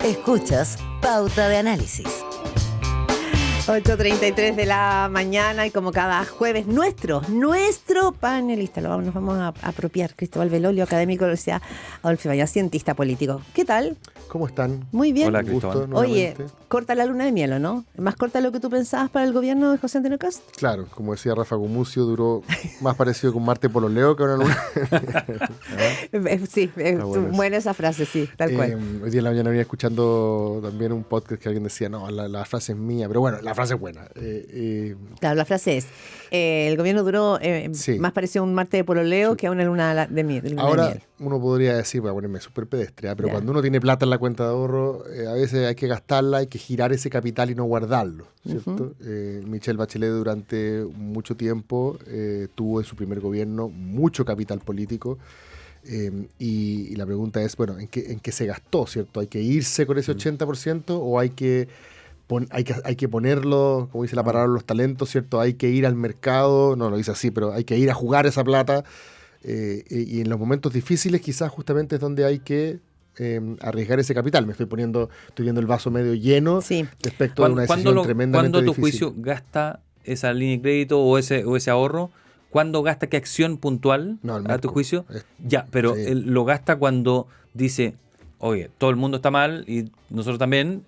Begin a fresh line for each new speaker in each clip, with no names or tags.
Escuchas Pauta de Análisis.
8:33 de la mañana y como cada jueves nuestro panelista, nos vamos a apropiar, Cristóbal Belolio, académico de la Universidad Adolfo Ibáñez, cientista político. ¿Qué tal?
¿Cómo están?
Muy bien.
Hola, Cristóbal.
Oye, corta la luna de miel, ¿o no? ¿Más corta de lo que tú pensabas para el gobierno de José Antonio Kast?
Claro, como decía Rafa Gumucio, duró más parecido con Marte Pololeo que una luna.
Sí,
bueno
buena esa frase, sí, tal cual.
Hoy día en la mañana venía escuchando también un podcast que alguien decía, no, la frase es mía, pero bueno, la frase es buena.
Claro, la frase es, el gobierno duró
sí.
más parecido a un Marte de pololeo que a una luna de miel.
Ahora uno podría decir, voy a ponerme súper pedestre, pero cuando uno tiene plata en la cuenta de ahorro, a veces hay que gastarla, hay que girar ese capital y no guardarlo, ¿cierto? Michelle Bachelet durante mucho tiempo tuvo en su primer gobierno mucho capital político. Y la pregunta es, bueno, ¿en qué se gastó, cierto? ¿Hay que irse con ese 80% o hay que ponerlo, como dice la palabra, los talentos, cierto? Hay que ir al mercado, no lo dice así, pero hay que ir a jugar esa plata. Y en los momentos difíciles quizás justamente es donde hay que arriesgar ese capital. Estoy viendo el vaso medio lleno respecto a una decisión tremendamente difícil.
¿Cuándo tu juicio gasta esa línea de crédito o ese ahorro? ¿Cuándo gasta qué acción puntual a tu juicio? Ya, pero
sí.
Él lo gasta cuando dice, oye, todo el mundo está mal y nosotros también,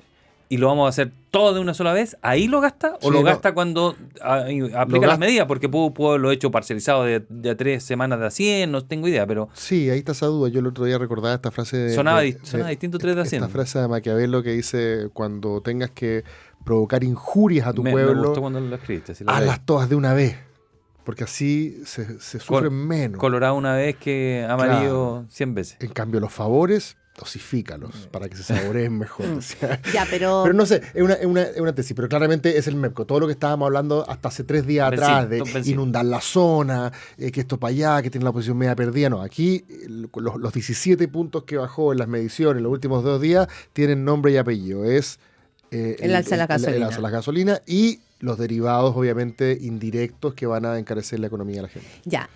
y lo vamos a hacer todo de una sola vez. ¿Ahí lo gasta? ¿O lo gasta cuando aplica las medidas? Porque pudo haberlo hecho parcializado de 3 semanas de a 100, no tengo idea, pero...
Sí, ahí está esa duda. Yo el otro día recordaba esta frase...
Sonaba distinto 3 de a 100.
Esta frase de Maquiavelo que dice, cuando tengas que provocar injurias a tu pueblo...
Me gustó cuando lo escribiste. Si
hazlas todas de una vez. Porque así se sufren menos.
Colorado una vez que amarillo 100 veces.
En cambio, los favores, dosifícalos para que se saboreen mejor. O sea,
ya, pero
no sé, es una tesis, pero claramente es el MEPCO. Todo lo que estábamos hablando hasta hace 3 días atrás, de inundar la zona, que esto para allá, que tiene la posición media perdida. No, aquí los 17 puntos que bajó en las mediciones en los últimos 2 días tienen nombre y apellido. Es
el alza de la gasolina.
El alza de la gasolina y los derivados, obviamente, indirectos que van a encarecer la economía de la gente.
Ya,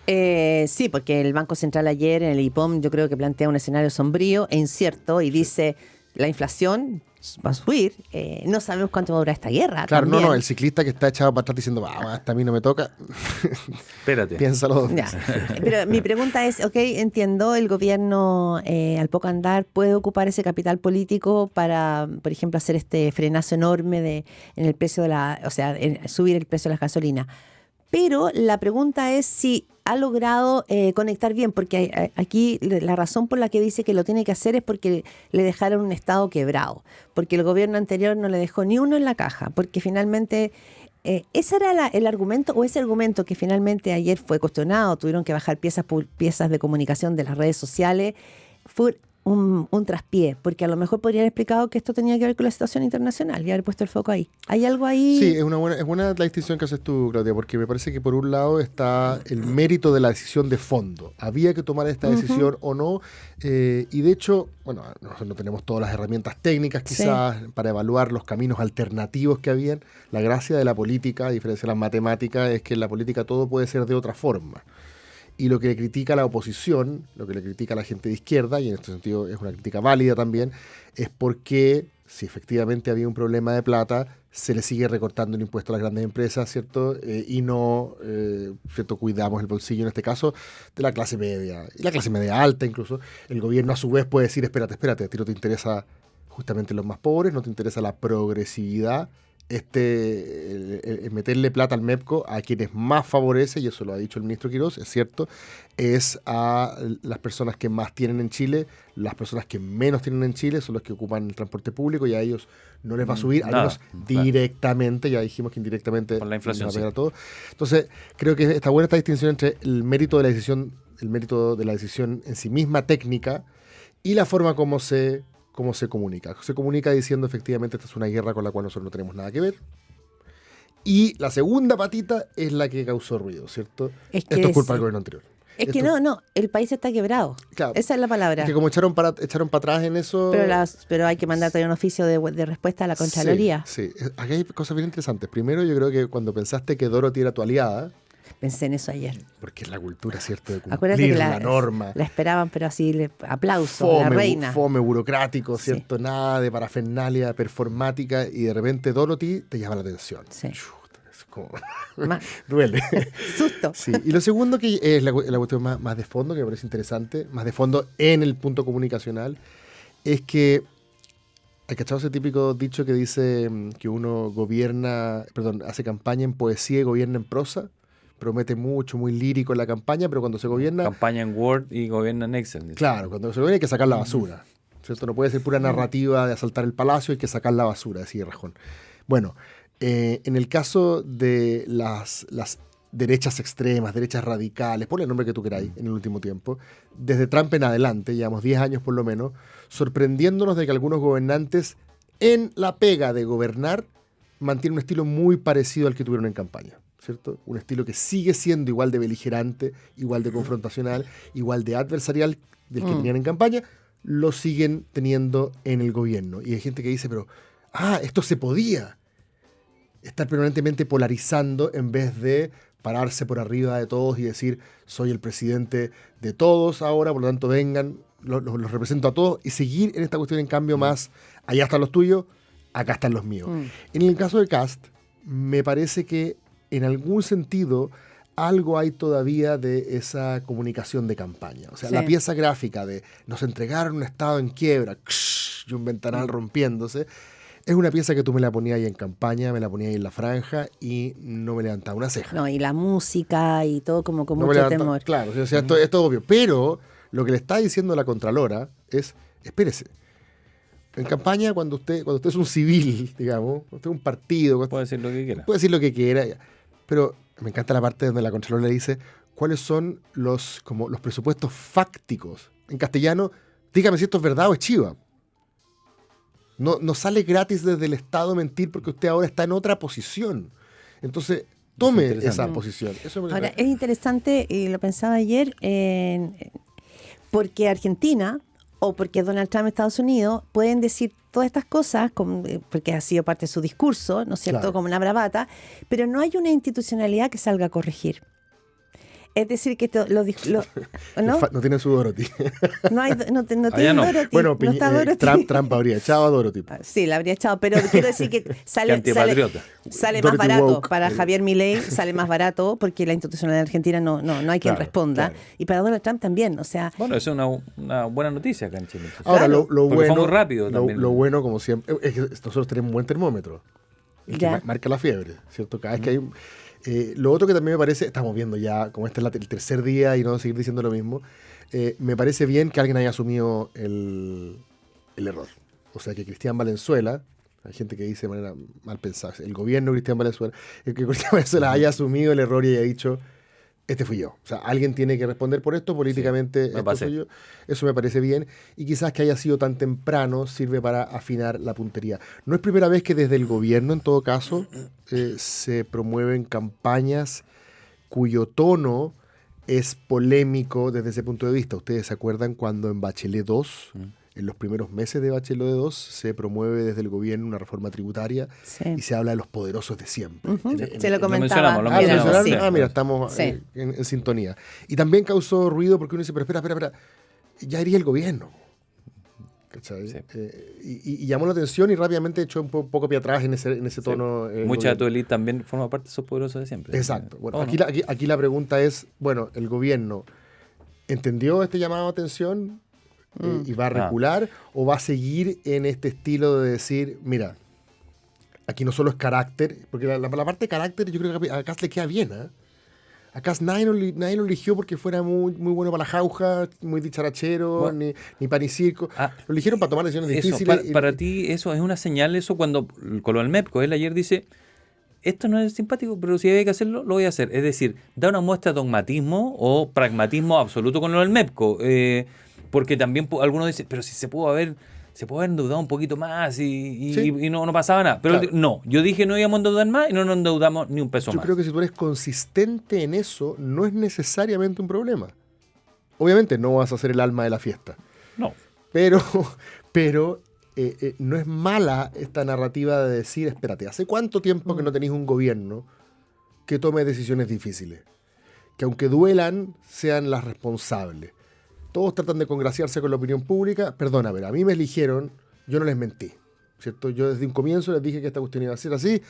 sí, porque el Banco Central ayer en el IPOM yo creo que plantea un escenario sombrío e incierto y dice la inflación va a subir, no sabemos cuánto va a durar esta guerra.
Claro,
también.
no, el ciclista que está echado para atrás diciendo, hasta a mí no me toca.
Espérate.
Piénsalo 2 veces.
Pero mi pregunta es, entiendo, el gobierno al poco andar puede ocupar ese capital político para, por ejemplo, hacer este frenazo enorme en el precio en subir el precio de la gasolina. Pero la pregunta es si ha logrado conectar bien, porque aquí la razón por la que dice que lo tiene que hacer es porque le dejaron un Estado quebrado, porque el gobierno anterior no le dejó ni uno en la caja, porque finalmente ese era el argumento, o ese argumento que finalmente ayer fue cuestionado, tuvieron que bajar piezas de comunicación de las redes sociales, fue un traspié, porque a lo mejor podrían haber explicado que esto tenía que ver con la situación internacional y haber puesto el foco ahí. ¿Hay algo ahí?
Sí, es buena la distinción que haces tú, Claudia, porque me parece que por un lado está el mérito de la decisión de fondo. Había que tomar esta decisión o no, y de hecho, bueno, nosotros no tenemos todas las herramientas técnicas quizás para evaluar los caminos alternativos que habían. La gracia de la política, a diferencia de las matemáticas, es que en la política todo puede ser de otra forma. Y lo que le critica a la oposición, lo que le critica a la gente de izquierda, y en este sentido es una crítica válida también, es porque si efectivamente había un problema de plata, se le sigue recortando el impuesto a las grandes empresas, ¿cierto? Y no, ¿cierto? Cuidamos el bolsillo, en este caso, de la clase media, y la clase media alta incluso. El gobierno a su vez puede decir, espérate, a ti no te interesa justamente los más pobres, no te interesa la progresividad, meterle plata al MEPCO a quienes más favorece, y eso lo ha dicho el ministro Quirós, es cierto, es a las personas que más tienen en Chile. Las personas que menos tienen en Chile son los que ocupan el transporte público y a ellos no les va a subir, al menos directamente, ya dijimos que indirectamente
por la inflación,
va a pegar a todo. Entonces, creo que está buena esta distinción entre el mérito de la decisión en sí misma técnica y la forma como se comunica. Se comunica diciendo efectivamente esta es una guerra con la cual nosotros no tenemos nada que ver. Y la segunda patita es la que causó ruido, ¿cierto? Esto es culpa del gobierno anterior.
El país está quebrado. Claro, esa es la palabra.
Es que como echaron para atrás en eso...
Pero hay que mandar todavía un oficio de respuesta a la Contraloría.
Sí. Aquí hay cosas bien interesantes. Primero, yo creo que cuando pensaste que Dorothy era tu aliada,
Pensé en eso ayer.
Porque es la cultura, ¿cierto? De
Acuérdate
cumplir
que
la norma.
la esperaban, pero así, aplauso, la reina.
Fome burocrático,
Sí.
¿cierto? Nada de parafernalia performática y de repente Dorothy te llama la atención.
Sí.
Chuta, es como...
Más
duele.
susto.
Sí. Y lo segundo que es la cuestión más de fondo, que me parece interesante, más de fondo en el punto comunicacional, es que ¿hay cachado ese típico dicho que dice que uno hace campaña en poesía y gobierna en prosa? Promete mucho, muy lírico en la campaña, pero cuando se gobierna...
Campaña en Word y gobierna en Excel. Dice.
Claro, cuando se gobierna hay que sacar la basura, ¿cierto? No puede ser pura narrativa de asaltar el palacio, hay que sacar la basura, decía Rajón. Bueno, en el caso de las derechas extremas, derechas radicales, ponle el nombre que tú queráis en el último tiempo, desde Trump en adelante, llevamos 10 años por lo menos, sorprendiéndonos de que algunos gobernantes en la pega de gobernar mantienen un estilo muy parecido al que tuvieron en campaña, ¿cierto? Un estilo que sigue siendo igual de beligerante, igual de confrontacional, igual de adversarial del que tenían en campaña, lo siguen teniendo en el gobierno. Y hay gente que dice, pero, esto se podía. Estar permanentemente polarizando en vez de pararse por arriba de todos y decir, soy el presidente de todos ahora, por lo tanto vengan, los represento a todos, y seguir en esta cuestión en cambio más, allá están los tuyos, acá están los míos. En el caso de Kast, me parece que en algún sentido algo hay todavía de esa comunicación de campaña. O sea,
Sí.
la pieza gráfica de nos entregaron un estado en quiebra y un ventanal rompiéndose, es una pieza que tú me la ponías ahí en campaña, me la ponías ahí en la franja y no me levantaba una ceja.
No, y la música y todo como con
No me
mucho
levantaba-
temor.
Claro, o sea, esto es obvio. Pero lo que le está diciendo la Contralora es, espérese, en campaña cuando usted es un civil, digamos, cuando usted es un partido,
Puede decir lo que quiera.
puede decir lo que quiera, pero me encanta la parte donde la Contralora le dice cuáles son los presupuestos fácticos. En castellano, dígame si esto es verdad o es chiva. No sale gratis desde el Estado mentir porque usted ahora está en otra posición. Entonces, tome
interesante.
esa posición. Eso me
Ahora,
parece-
es interesante, y lo pensaba ayer, porque Argentina o porque Donald Trump, Estados Unidos, pueden decir todas estas cosas, porque ha sido parte de su discurso, ¿no es cierto?,
Claro.
como una bravata, pero no hay una institucionalidad que salga a corregir. Es decir, que ¿no?
No tiene su Dorothy.
No tiene
Allá no.
Dorothy,
Bueno,
no está Dorothy.
Trump habría echado a Dorothy.
Sí, la habría echado, pero quiero decir que
Qué
sale
antipatriota.
más
Dorothy
barato
woke.
para Javier Milei, sale más barato porque la institucionalidad argentina no hay quien
Claro,
responda.
claro.
Y para Donald Trump también, o sea,
Bueno, eso es una buena noticia acá en Chile. entonces.
Ahora,
Claro,
lo
porque
bueno,
fue muy rápido
lo,
también.
lo bueno, como siempre, es que nosotros tenemos un buen termómetro. El que
Ya.
marca la fiebre, ¿cierto? Cada vez que hay... lo otro que también me parece, estamos viendo ya, como este es el tercer día y no seguir diciendo lo mismo, me parece bien que alguien haya asumido el error. O sea, que Cristian Valenzuela, hay gente que dice de manera mal pensada, el gobierno de Cristian Valenzuela, que Cristian Valenzuela haya asumido el error y haya dicho, este fui yo. O sea, alguien tiene que responder por esto, políticamente
me
esto
pasé.
soy yo. Eso me parece bien. Y quizás que haya sido tan temprano sirve para afinar la puntería. No es primera vez que desde el gobierno, en todo caso, se promueven campañas cuyo tono es polémico desde ese punto de vista. ¿Ustedes se acuerdan cuando en Bachelet 2, en los primeros meses de Bachelet 2, se promueve desde el gobierno una reforma tributaria
sí.
y se habla de los poderosos de siempre?
Ujú,
En-
se lo
en-
comentaba.
mencionamos, lo
Ah, ¿lo
Era-
mencionaron?
sí.
Ah, mira, estamos
Sí.
en sintonía. Y también causó ruido porque uno dice, pero espera, ya iría el gobierno. ¿Cachai?
Sí.
Y llamó la atención y rápidamente echó un poco pie atrás en ese tono.
Mucha de tu
gobierno.
élite también forma parte de esos poderosos de siempre.
Exacto. Bueno,
¿O
aquí,
no?
aquí la pregunta es, bueno, ¿el gobierno entendió este llamado de atención y va a recular o va a seguir en este estilo de decir, mira, aquí no solo es carácter, porque la parte de carácter yo creo que acá le queda bien, ¿eh? Acá nadie lo eligió porque fuera muy, muy bueno para la jauja, muy dicharachero,
Bueno.
ni pan y circo.
Ah,
Lo eligieron para tomar decisiones
Eso,
difíciles.
para ti eso es una señal, eso cuando con lo del MEPCO, él ayer dice, esto no es simpático, pero si hay que hacerlo, lo voy a hacer. Es decir, da una muestra de dogmatismo o pragmatismo absoluto con lo del MEPCO. Porque también algunos dicen, pero si se pudo haber endeudado un poquito más y
Sí.
no pasaba nada. Pero
Claro.
no, yo dije no íbamos a endeudar más y no nos endeudamos ni un peso
Yo
más.
creo que si tú eres consistente en eso, no es necesariamente un problema. Obviamente no vas a ser el alma de la fiesta.
No.
Pero no es mala esta narrativa de decir, espérate, ¿hace cuánto tiempo que no tenéis un gobierno que tome decisiones difíciles, que aunque duelan, sean las responsables. Todos tratan de congraciarse con la opinión pública. Perdona, pero a mí me eligieron, yo no les mentí, ¿cierto? Yo desde un comienzo les dije que esta cuestión iba a ser así,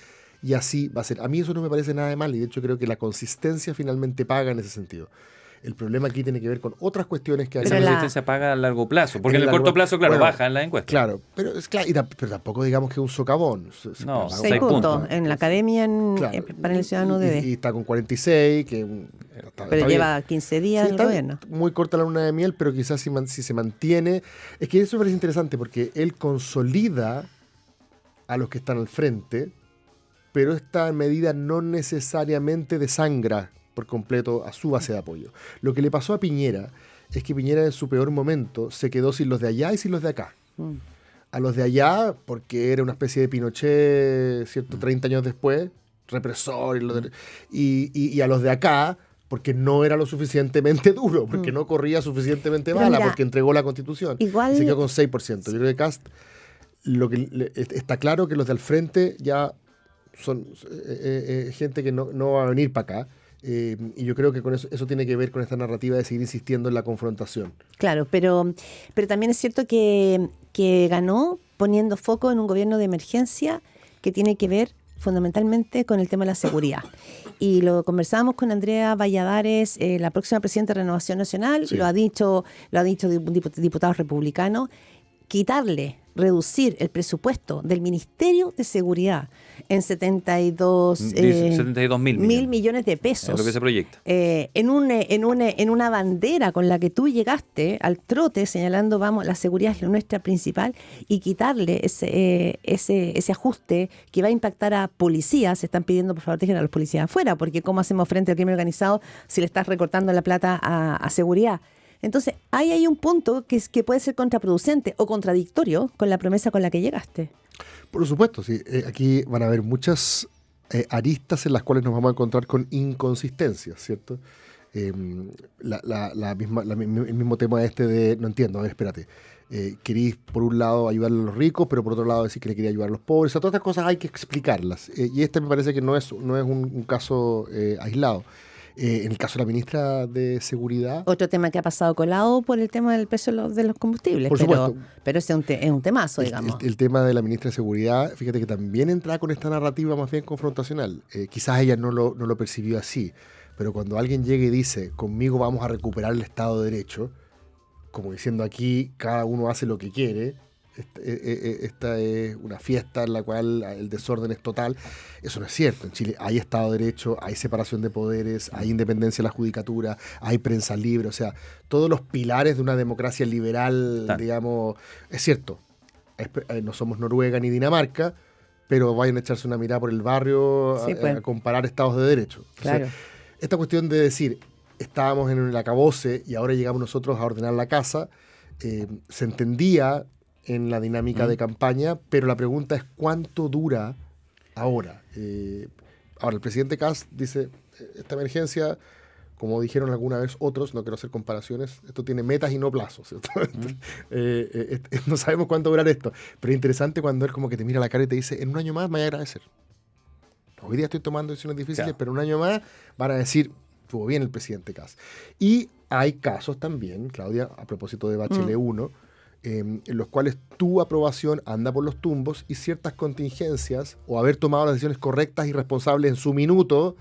y así va a ser. A mí eso no me parece nada de mal, y de hecho creo que la consistencia finalmente paga en ese sentido. El problema aquí tiene que ver con otras cuestiones que...
Esa consistencia paga a largo plazo, porque en el corto plazo, claro, bueno, baja en la encuesta.
Claro, pero tampoco digamos que es un socavón.
No,
6 puntos. En la academia, para el ciudadano debe.
Y está con 46,
pero lleva 15 días el gobierno.
Muy corta la luna de miel, pero quizás si se mantiene... Es que eso me parece interesante, porque él consolida a los que están al frente, pero esta medida no necesariamente desangra por completo a su base de apoyo. Lo que le pasó a Piñera es que Piñera en su peor momento se quedó sin los de allá y sin los de acá. A los de allá, porque era una especie de Pinochet, ¿cierto? 30 años después, represor, y a los de acá, porque no era lo suficientemente duro, porque no corría suficientemente bala, porque entregó la Constitución.
Igual...
Y se quedó con 6%. Yo creo que Kast, está claro que los del frente ya son gente que no va a venir para acá. Y yo creo que con eso tiene que ver con esta narrativa de seguir insistiendo en la confrontación.
Claro, pero también es cierto que ganó poniendo foco en un gobierno de emergencia que tiene que ver fundamentalmente con el tema de la seguridad. Y lo conversábamos con Andrea Valladares, la próxima presidenta de Renovación Nacional, sí. lo ha dicho diputados republicanos, reducir el presupuesto del Ministerio de Seguridad en 72 mil millones de pesos.
Es lo que se proyecta.
En una bandera con la que tú llegaste al trote señalando, vamos, la seguridad es nuestra principal, y quitarle ese ajuste que va a impactar a policías. Se están pidiendo, por favor, dejen a los policías afuera, porque ¿cómo hacemos frente al crimen organizado si le estás recortando la plata a seguridad? Entonces, ahí hay un punto que puede ser contraproducente o contradictorio con la promesa con la que llegaste.
Por supuesto, sí. Aquí van a haber muchas aristas en las cuales nos vamos a encontrar con inconsistencias, ¿cierto? El mismo tema de, no entiendo, a ver, espérate. Querís, por un lado, ayudar a los ricos, pero por otro lado decir que le quería ayudar a los pobres. O sea, todas estas cosas hay que explicarlas. Y me parece que no es un caso aislado. En el caso de la ministra de Seguridad...
Otro tema que ha pasado colado por el tema del precio de los combustibles.
Por supuesto.
Pero ese es un temazo, digamos.
El tema de la ministra de Seguridad, fíjate que también entra con esta narrativa más bien confrontacional. Quizás ella no lo percibió así, pero cuando alguien llega y dice, conmigo vamos a recuperar el Estado de Derecho, como diciendo aquí cada uno hace lo que quiere... Esta es una fiesta en la cual el desorden es total. Eso no es cierto. En Chile hay Estado de Derecho, hay separación de poderes, hay independencia de la judicatura, hay prensa libre, o sea, todos los pilares de una democracia liberal, digamos, es cierto. No somos Noruega ni Dinamarca, pero vayan a echarse una mirada por el barrio a comparar estados de derecho. Entonces, claro. Esta cuestión de decir, estábamos en el acabose y ahora llegamos nosotros a ordenar la casa, se entendía en la dinámica de campaña, pero la pregunta es ¿cuánto dura ahora? Ahora, el presidente Kast dice, esta emergencia, como dijeron alguna vez otros, no quiero hacer comparaciones, esto tiene metas y no plazos, ¿cierto? No sabemos cuánto durar esto, pero es interesante cuando él como que te mira la cara y te dice, en un año más me voy a agradecer. Hoy día estoy tomando decisiones difíciles, claro, pero en un año más van a decir, estuvo bien el presidente Kast. Y hay casos también, Claudia, a propósito de Bachelet 1, en los cuales tu aprobación anda por los tumbos y ciertas contingencias o haber tomado las decisiones correctas y responsables en su minuto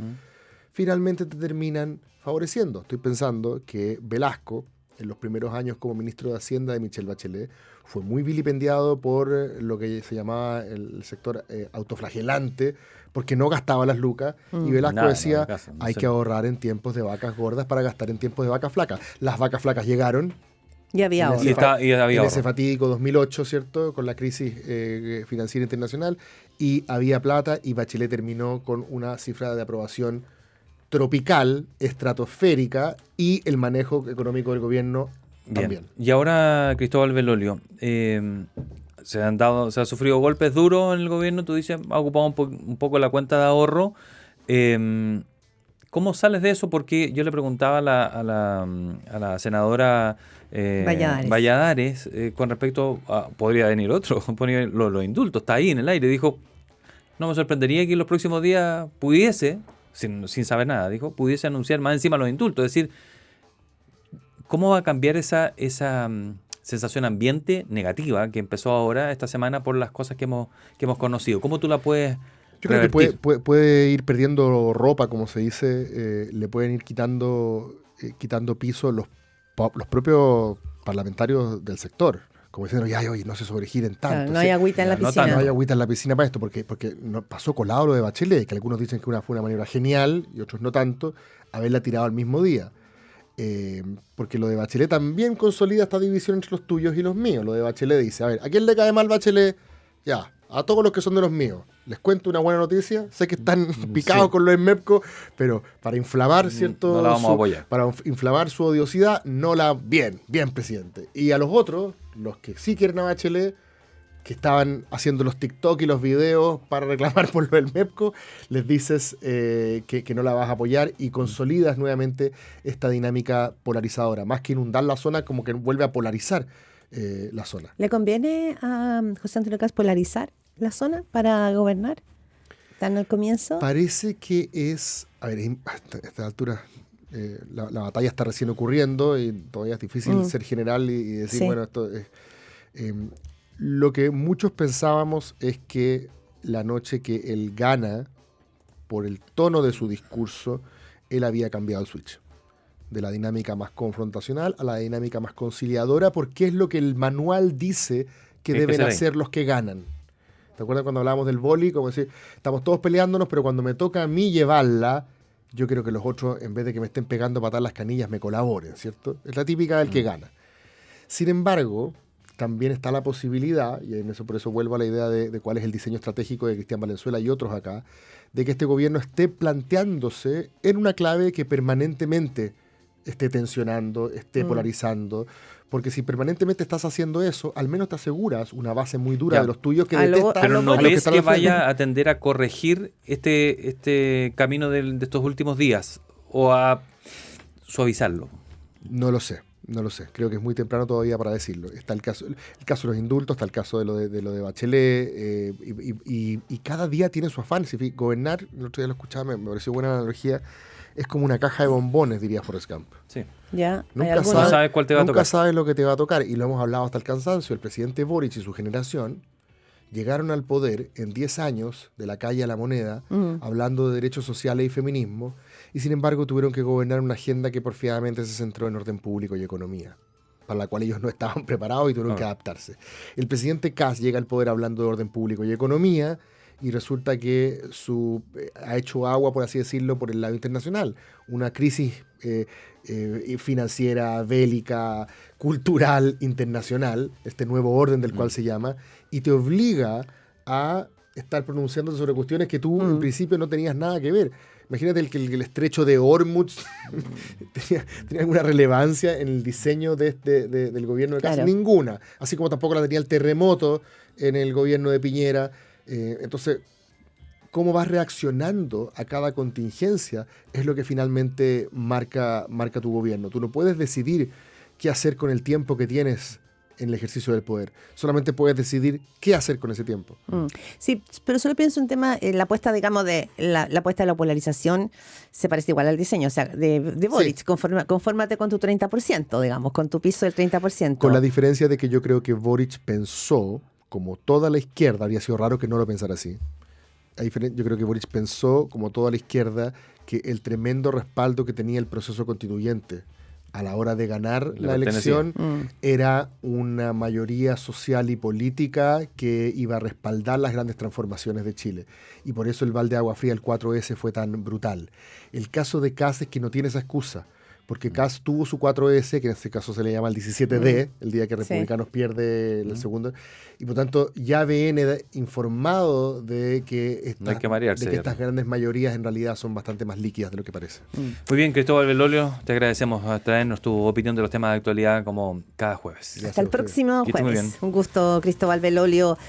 finalmente te terminan favoreciendo. Estoy pensando que Velasco, en los primeros años como ministro de Hacienda de Michelle Bachelet, fue muy vilipendiado por lo que se llamaba el sector autoflagelante, porque no gastaba las lucas, y Velasco decía, hay que ahorrar en tiempos de vacas gordas para gastar en tiempos de vacas flacas. Las vacas flacas llegaron,
y había ahorro.
En ese fatídico 2008, ¿cierto? Con la crisis financiera internacional, y había plata, y Bachelet terminó con una cifra de aprobación tropical, estratosférica, y el manejo económico del gobierno también.
Y ahora, Cristóbal Belolio, se ha sufrido golpes duros en el gobierno, tú dices, ha ocupado un poco la cuenta de ahorro. ¿Cómo sales de eso? Porque yo le preguntaba a la senadora Valladares con respecto a, podría venir otro, ponía los indultos, está ahí en el aire, dijo, no me sorprendería que en los próximos días pudiese sin saber nada, dijo, pudiese anunciar más encima los indultos. Es decir, ¿cómo va a cambiar esa sensación ambiente negativa que empezó ahora, esta semana, por las cosas que hemos conocido? ¿Cómo tú la puedes
Yo creo
revertir?
que puede ir perdiendo ropa, como se dice, le pueden ir quitando piso los propios parlamentarios del sector. Como diciendo, ya, oye, no se sobregiren tanto.
Claro, no hay agüita en la
no
piscina.
No hay agüita en la piscina para esto, porque no, pasó colado lo de Bachelet, que algunos dicen que fue una maniobra genial y otros no tanto, haberla tirado al mismo día. Porque lo de Bachelet también consolida esta división entre los tuyos y los míos. Lo de Bachelet dice, a ver, ¿a quién le cae mal Bachelet? Ya, a todos los que son de los míos. Les cuento una buena noticia. Sé que están picados con lo de MEPCO, pero para inflamar, ¿cierto?
No la vamos a apoyar.
Para inflamar su odiosidad, bien, presidente. Y a los otros, los que sí quieren a Bachelet, que estaban haciendo los TikTok y los videos para reclamar por lo del MEPCO, les dices que no la vas a apoyar y consolidas nuevamente esta dinámica polarizadora. Más que inundar la zona, como que vuelve a polarizar la zona.
¿Le conviene a José Antonio Kast polarizar la zona para gobernar? ¿Están al comienzo?
Parece que es... A ver, a esta altura... la batalla está recién ocurriendo y todavía es difícil ser general y decir,
Sí.
bueno, esto es... lo que muchos pensábamos es que la noche que él gana, por el tono de su discurso, él había cambiado el switch. De la dinámica más confrontacional a la dinámica más conciliadora, porque es lo que el manual dice que
Es que
deben
se ve.
hacer los que ganan. ¿Te acuerdas cuando hablábamos del vóley? Como decir, estamos todos peleándonos, pero cuando me toca a mí llevarla, yo quiero que los otros, en vez de que me estén pegando patar las canillas, me colaboren, ¿cierto? Es la típica del que gana. Sin embargo, también está la posibilidad, y en eso por eso vuelvo a la idea de cuál es el diseño estratégico de Cristian Valenzuela y otros acá, de que este gobierno esté planteándose en una clave que permanentemente esté tensionando, esté polarizando, porque si permanentemente estás haciendo eso, al menos te aseguras una base muy dura
Ya.
de los tuyos que
A lo-
detestan
Pero
lo
¿no
a los que
ves
están
que
al frente.
vaya a tender a corregir este camino de estos últimos días o a suavizarlo?
No lo sé. Creo que es muy temprano todavía para decirlo. Está el caso de los indultos, está el caso de lo de Bachelet, y cada día tiene su afán. Si gobernar, el otro día lo escuchaba, me pareció buena analogía, es como una caja de bombones, diría Forrest Gump.
Sí.
¿Ya? ¿Hay
Nunca
alguno?
No sabes cuál te va a
nunca
tocar.
sabes lo que te va a tocar, y lo hemos hablado hasta el cansancio. El presidente Boric y su generación llegaron al poder en 10 años, de la calle a la moneda, hablando de derechos sociales y feminismo, y sin embargo tuvieron que gobernar una agenda que porfiadamente se centró en orden público y economía, para la cual ellos no estaban preparados y tuvieron que adaptarse. El presidente Kast llega al poder hablando de orden público y economía, y resulta que ha hecho agua, por así decirlo, por el lado internacional. Una crisis financiera, bélica, cultural, internacional, este nuevo orden del cual se llama, y te obliga a estar pronunciándote sobre cuestiones que tú en principio no tenías nada que ver. Imagínate que el estrecho de Hormuz tenía alguna relevancia en el diseño del gobierno de Kast.
Claro.
Ninguna. Así como tampoco la tenía el terremoto en el gobierno de Piñera. Entonces, cómo vas reaccionando a cada contingencia es lo que finalmente marca tu gobierno. Tú no puedes decidir qué hacer con el tiempo que tienes en el ejercicio del poder. Solamente puedes decidir qué hacer con ese tiempo.
Sí, pero solo pienso en tema, la apuesta, digamos, la apuesta de la polarización se parece igual al diseño, o sea, de Boric.
Sí.
Confórmate con tu 30%, digamos, con tu piso del 30%.
Con la diferencia de que yo creo que Boric pensó, como toda la izquierda, habría sido raro que no lo pensara así. Yo creo que Boric pensó, como toda la izquierda, que el tremendo respaldo que tenía el proceso constituyente a la hora de ganar
Le
la
pertenecía.
elección era una mayoría social y política que iba a respaldar las grandes transformaciones de Chile. Y por eso el balde de agua fría, el 4S, fue tan brutal. El caso de Kast es que no tiene esa excusa, porque Kast tuvo su 4S, que en este caso se le llama el 17D, el día que
Sí.
Republicanos pierde el segundo, y por tanto ya viene informado de que,
No hay que marearse,
de que
ya.
estas grandes mayorías en realidad son bastante más líquidas de lo que parece.
Muy bien, Cristóbal Belolio, te agradecemos a traernos tu opinión de los temas de actualidad como cada jueves.
Gracias
Hasta el
a ustedes.
próximo
Que esté muy
jueves.
bien.
Un gusto, Cristóbal Belolio,